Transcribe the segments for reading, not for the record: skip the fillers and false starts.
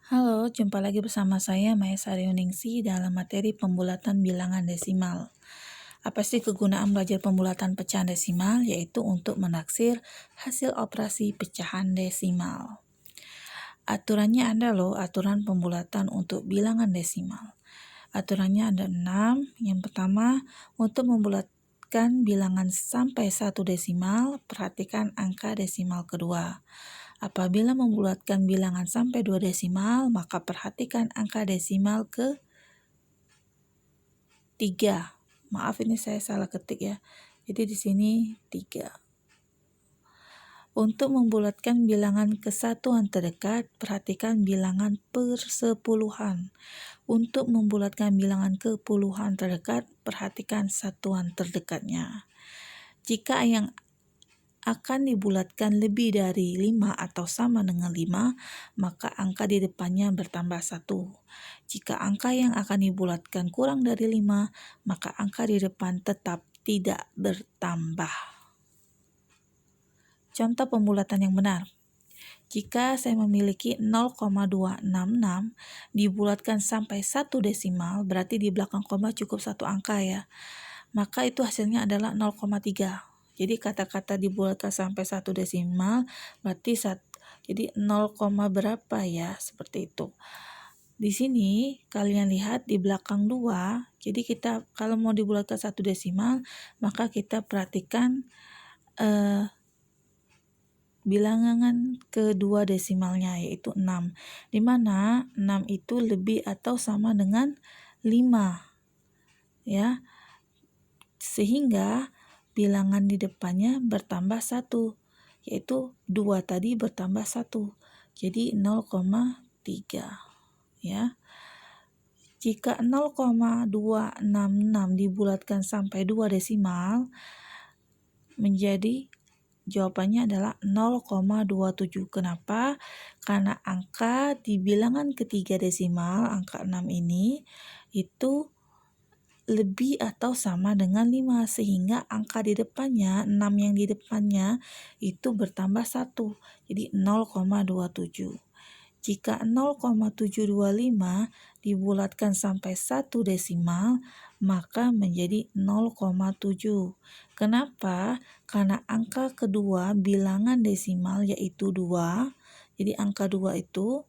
Halo, jumpa lagi bersama saya Maya Saryoningsi dalam materi pembulatan bilangan desimal. Apa sih kegunaan belajar pembulatan pecahan desimal? Yaitu untuk menaksir hasil operasi pecahan desimal. Aturannya ada loh, aturan pembulatan untuk bilangan desimal. Aturannya ada 6. Yang pertama, untuk membulatkan bilangan sampai 1 desimal, perhatikan angka desimal kedua. Apabila membulatkan bilangan sampai 2 desimal, maka perhatikan angka desimal ke 3. Maaf ini saya salah ketik ya. Jadi di sini 3. Untuk membulatkan bilangan ke satuan terdekat, perhatikan bilangan persepuluhan. Untuk membulatkan bilangan ke puluhan terdekat, perhatikan satuan terdekatnya. Jika yang akan dibulatkan lebih dari 5 atau sama dengan 5, maka angka di depannya bertambah 1. Jika angka yang akan dibulatkan kurang dari 5, maka angka di depan tetap tidak bertambah. Contoh pembulatan yang benar. Jika saya memiliki 0,266 dibulatkan sampai 1 desimal, berarti di belakang koma cukup satu angka ya. Maka itu hasilnya adalah 0,3. Jadi kata-kata dibulatkan sampai 1 desimal berarti jadi 0, berapa ya, seperti itu. Di sini kalian lihat di belakang 2, jadi kita kalau mau dibulatkan 1 desimal maka kita perhatikan bilangan kedua desimalnya yaitu 6, di mana 6 itu lebih atau sama dengan 5 ya, sehingga bilangan di depannya bertambah 1, yaitu 2 tadi bertambah 1, jadi 0,3 ya. Jika 0,266 dibulatkan sampai 2 desimal, menjadi jawabannya adalah 0,27. Kenapa? Karena angka di bilangan ketiga desimal, angka 6 ini, itu lebih atau sama dengan 5, sehingga angka di depannya, 6 yang di depannya, itu bertambah 1, jadi 0,27. Jika 0,725 dibulatkan sampai 1 desimal, maka menjadi 0,7. Kenapa? Karena angka kedua bilangan desimal yaitu 2. Jadi angka 2 itu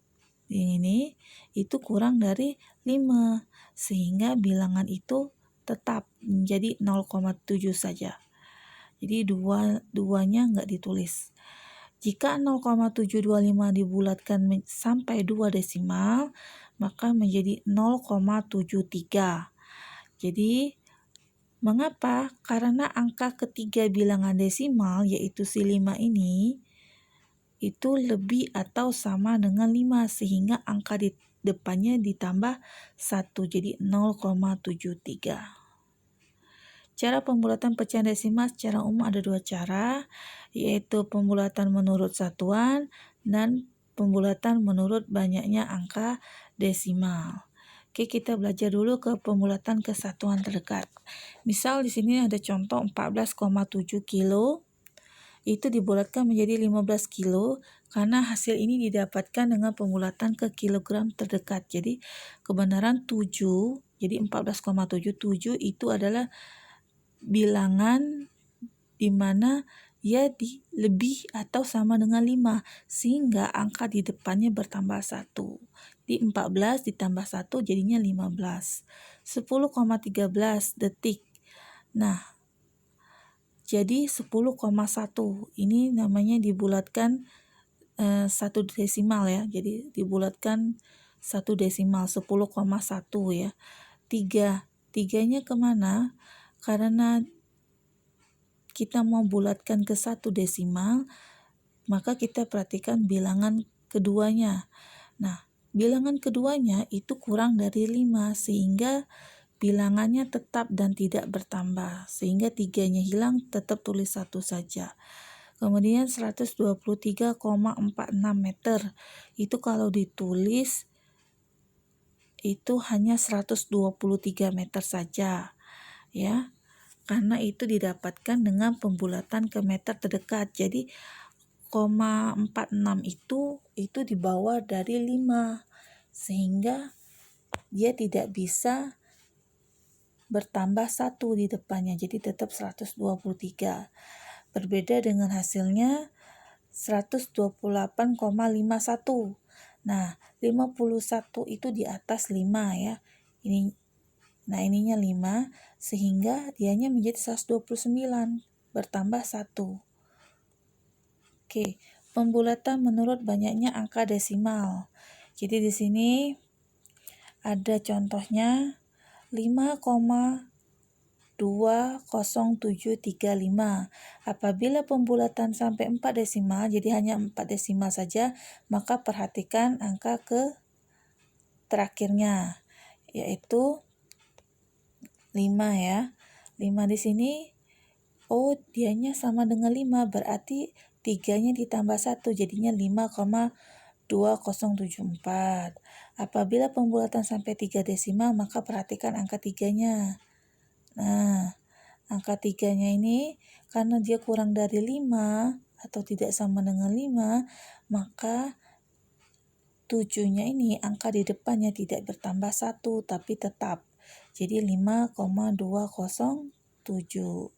ini itu kurang dari 5, sehingga bilangan itu tetap menjadi 0,7 saja. Jadi duanya nggak ditulis. Jika 0,725 dibulatkan sampai 2 desimal, maka menjadi 0,73. Jadi, mengapa? Karena angka ketiga bilangan desimal, yaitu si 5 ini, itu lebih atau sama dengan 5, sehingga angka di depannya ditambah 1, jadi 0,73. Cara pembulatan pecahan desimal secara umum ada 2 cara, yaitu pembulatan menurut satuan dan pembulatan menurut banyaknya angka desimal. Oke, kita belajar dulu ke pembulatan ke satuan terdekat. Misal di sini ada contoh 14,7 kilo, itu dibulatkan menjadi 15 kilo karena hasil ini didapatkan dengan pembulatan ke kilogram terdekat. Jadi kebenaran 7, jadi 14,77 itu adalah bilangan di mana dia lebih atau sama dengan 5, sehingga angka di depannya bertambah 1. Di 14 ditambah 1 jadinya 15. 10,13 detik. Nah, jadi 10,1. Ini namanya dibulatkan 1 desimal ya. Jadi dibulatkan 1 desimal 10,1 ya. 3-nya kemana? Karena kita mau bulatkan ke 1 desimal, maka kita perhatikan bilangan keduanya. Nah, bilangan keduanya itu kurang dari 5, sehingga bilangannya tetap dan tidak bertambah. Sehingga 3-nya hilang, tetap tulis 1 saja. Kemudian 123,46 meter. Itu kalau ditulis, itu hanya 123 meter saja. Ya, karena itu didapatkan dengan pembulatan ke meter terdekat. Jadi 0,46 itu di bawah dari 5. sehingga dia tidak bisa bertambah 1 di depannya, jadi tetap 123. Berbeda dengan hasilnya 128,51. Nah, 51 itu di atas 5 ya. Ininya 5, sehingga dianya menjadi 129, bertambah 1. Oke, pembulatan menurut banyaknya angka desimal. Jadi di sini ada contohnya 5,20735. Apabila pembulatan sampai 4 desimal, jadi hanya 4 desimal saja, maka perhatikan angka ke terakhirnya, yaitu 5 ya. 5 di sini, dianya sama dengan 5, berarti 3-nya ditambah 1, jadinya 5,2074. Apabila pembulatan sampai 3 desimal, maka perhatikan angka 3-nya. Nah, angka 3-nya ini karena dia kurang dari 5 atau tidak sama dengan 5, maka 7-nya ini angka di depannya tidak bertambah 1 tapi tetap. Jadi 5,207.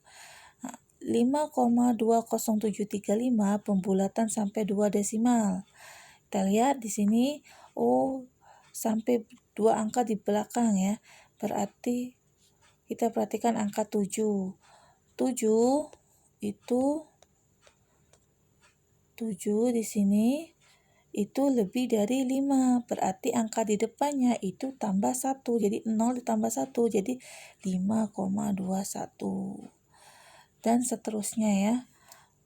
5,20735 pembulatan sampai 2 desimal. Kita lihat di sini, sampai 2 angka di belakang ya. Berarti kita perhatikan angka 7. 7 di sini itu lebih dari 5. Berarti angka di depannya itu tambah 1. Jadi 0 ditambah 1 jadi 5,21. Dan seterusnya ya.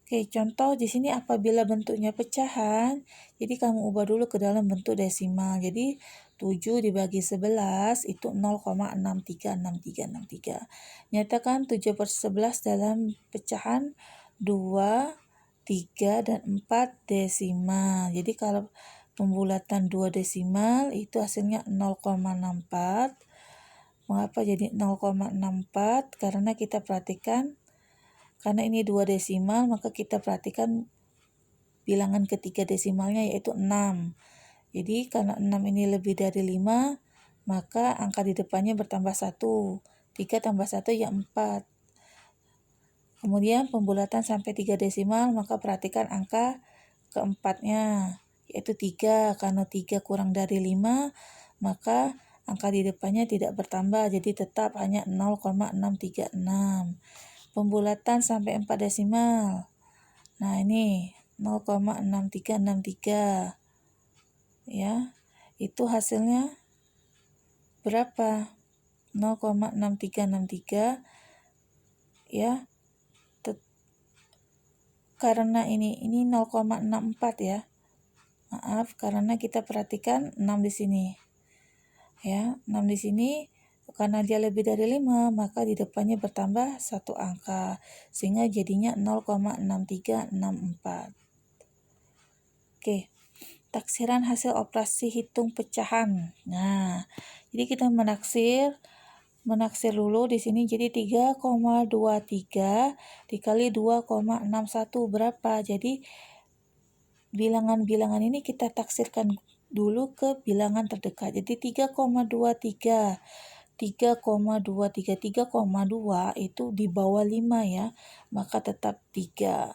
Oke, contoh di sini apabila bentuknya pecahan, jadi kamu ubah dulu ke dalam bentuk desimal. Jadi 7 dibagi 11 itu 0,636363. Nyatakan 7/11 dalam pecahan 2, 3, dan 4 desimal. Jadi kalau pembulatan 2 desimal itu hasilnya 0,64. Mengapa jadi 0,64? Karena kita perhatikan, karena ini 2 desimal, maka kita perhatikan bilangan ketiga desimalnya yaitu 6. Jadi karena 6 ini lebih dari 5, maka angka di depannya bertambah 1. 3 tambah 1 ya 4. Kemudian pembulatan sampai 3 desimal, maka perhatikan angka keempatnya yaitu 3. Karena 3 kurang dari 5, maka angka di depannya tidak bertambah, jadi tetap hanya 0,636. Pembulatan sampai 4 desimal. Nah, ini 0,6363. Ya. Itu hasilnya berapa? 0,6363 ya. Karena ini 0,64 ya. Maaf, karena kita perhatikan 6 di sini. Ya, 6 di sini karena dia lebih dari 5, maka di depannya bertambah 1 angka, sehingga jadinya 0,6364. Oke, taksiran hasil operasi hitung pecahan. Nah, jadi kita menaksir dulu di sini, jadi 3,23 dikali 2,61 berapa? Jadi bilangan-bilangan ini kita taksirkan dulu ke bilangan terdekat. Jadi 3,23 itu di bawah 5 ya, maka tetap 3.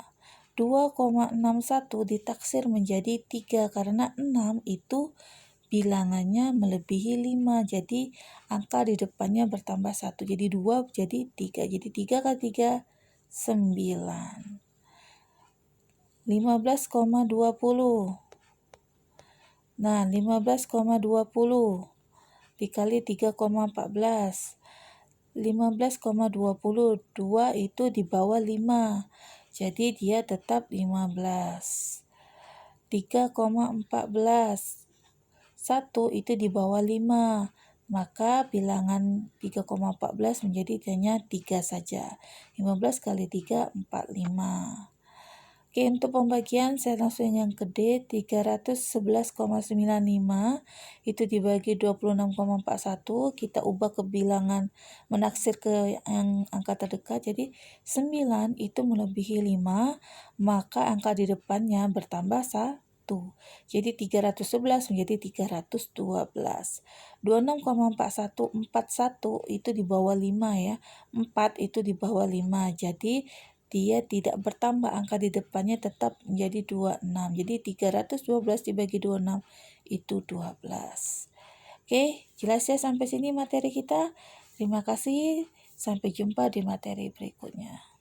2,61 ditaksir menjadi 3 karena 6 itu bilangannya melebihi 5, jadi angka di depannya bertambah 1, jadi 2 jadi 3, jadi 3 kali 3 9. 15,20. Nah, 15,20 dikali 3,14. 15,20, 2 itu di bawah 5. Jadi dia tetap 15. 3,14. 1 itu di bawah 5. Maka bilangan 3,14 menjadi hanya 3 saja. 15 kali 3, 45. Oke, untuk pembagian saya langsung yang ke D, 311,95 itu dibagi 26,41, kita ubah ke bilangan menaksir ke yang angka terdekat, jadi 9 itu melebihi 5, maka angka di depannya bertambah Jadi 311 menjadi 312. 26,4141 itu di bawah 5 ya. 4 itu di bawah 5. Jadi dia tidak bertambah, angka di depannya tetap menjadi 26. Jadi 312 dibagi 26 itu 12. Oke, jelas ya sampai sini materi kita. Terima kasih, sampai jumpa di materi berikutnya.